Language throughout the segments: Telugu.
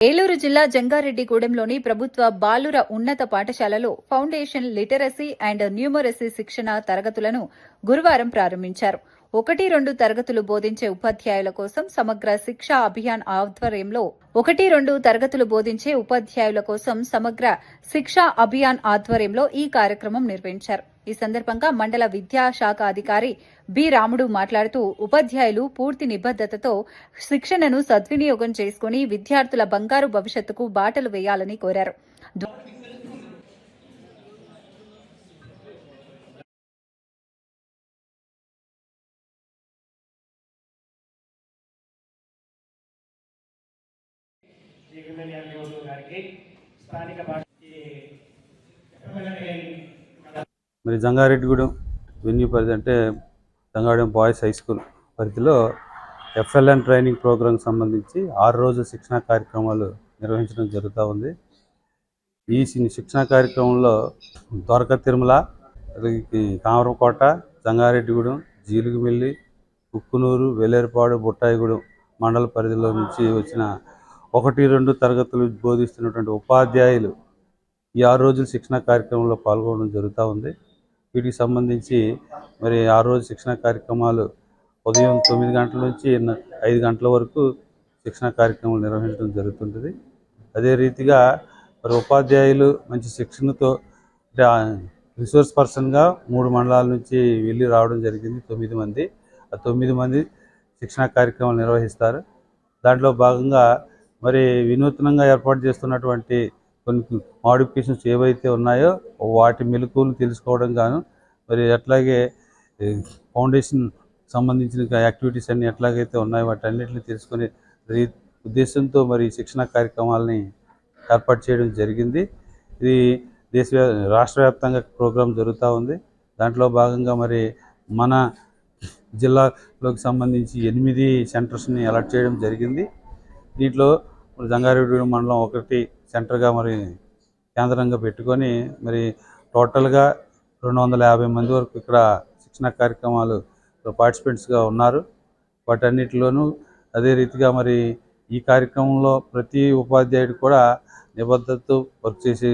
ఏలూరు జిల్లా జంగారెడ్డిగూడెంలోని ప్రభుత్వ బాలుర ఉన్నత పాఠశాలలో ఫౌండేషన్ లిటరసీ అండ్ న్యూమరసీ శిక్షణ తరగతులను గురువారం ప్రారంభించారు. 1-2 తరగతులు బోధించే ఉపాధ్యాయుల కోసం సమగ్ర శిక్షా అభియాన్ ఆధ్వర్యంలో ఈ కార్యక్రమం నిర్వహించారు. ఈ సందర్భంగా మండల విద్యాశాఖ అధికారి బి రాముడు మాట్లాడుతూ ఉపాధ్యాయులు పూర్తి నిబద్ధతతో శిక్షణను సద్వినియోగం చేసుకుని విద్యార్థుల బంగారు భవిష్యత్తుకు బాటలు వేయాలని కోరారు. మరి జంగారెడ్డిగూడెం వెన్యూ పరిధి అంటే జంగారెడ్డి బాయ్స్ హై స్కూల్ పరిధిలో FLN ట్రైనింగ్ ప్రోగ్రాంకి సంబంధించి 6 రోజుల శిక్షణా కార్యక్రమాలు నిర్వహించడం జరుగుతూ ఉంది. ఈ శిక్షణా కార్యక్రమంలో ద్వారకా తిరుమల, కామరకోట, జంగారెడ్డిగూడెం, జీలుగుమిల్లి, కుక్కునూరు, వేలేరుపాడు, బుట్టాయిగూడెం మండల పరిధిలో నుంచి వచ్చిన 1-2 తరగతులు బోధిస్తున్నటువంటి ఉపాధ్యాయులు ఈ 6 రోజుల శిక్షణా కార్యక్రమంలో పాల్గొనడం జరుగుతూ ఉంది. వీటికి సంబంధించి మరి 6 రోజుల శిక్షణా కార్యక్రమాలు ఉదయం 9 గంటల నుంచి 5 గంటల వరకు శిక్షణా కార్యక్రమాలు నిర్వహించడం జరుగుతుంటుంది. అదే రీతిగా మరి ఉపాధ్యాయులు మంచి శిక్షణతో అంటే రిసోర్స్ పర్సన్గా 3 మండలాల నుంచి వెళ్ళి రావడం జరిగింది. 9 మంది. ఆ 9 మంది శిక్షణా కార్యక్రమాలు నిర్వహిస్తారు. దాంట్లో భాగంగా మరి వినూత్నంగా ఏర్పాటు చేస్తున్నటువంటి కొన్ని మోడిఫికేషన్స్ ఏవైతే ఉన్నాయో వాటి మెలకువలు తెలుసుకోవడం గాను, మరి అట్లాగే ఫౌండేషన్ సంబంధించిన యాక్టివిటీస్ అన్ని ఎట్లాగైతే ఉన్నాయో వాటన్నిటిని తెలుసుకునే ఉద్దేశంతో మరి శిక్షణ కార్యక్రమాలని ఏర్పాటు చేయడం జరిగింది. ఇది రాష్ట్ర వ్యాప్తంగా ప్రోగ్రాం జరుగుతూ ఉంది. దాంట్లో భాగంగా మరి మన జిల్లాలోకి సంబంధించి 8 సెంటర్స్ని అలాట్ చేయడం జరిగింది. దీంట్లో జంగారెడ్డిగూడెం మండలం 1 సెంటర్గా మరి కేంద్రంగా పెట్టుకొని మరి టోటల్గా 250 మంది వరకు ఇక్కడ శిక్షణ కార్యక్రమాలు పార్టిసిపెంట్స్గా ఉన్నారు. వాటన్నిటిలోనూ అదే రీతిగా మరి ఈ కార్యక్రమంలో ప్రతి ఉపాధ్యాయుడు కూడా నిబద్ధతతో వర్క్ చేసి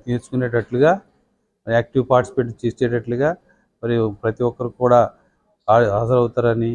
నేర్చుకునేటట్లుగా, యాక్టివ్ పార్టిసిపేట్ చేసేటట్లుగా మరి ప్రతి ఒక్కరు కూడా హాజరవుతారని